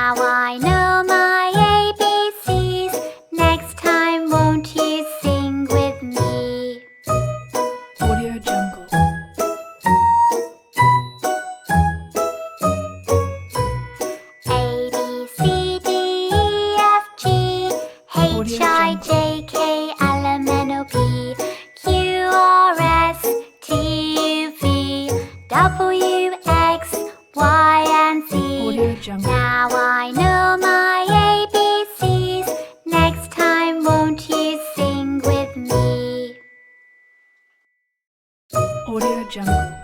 Now I know my ABCs. Next time, won't you sing with me? Audio Jungle. A, B, C, D, E, F, G, H, I, J, K, L, M, N, O, P, Q, R, S, T, U, V, W, X, Y, and Z. Audio Jungle. Now I know my ABCs. Next time, won't you sing with me? Audio Jungle.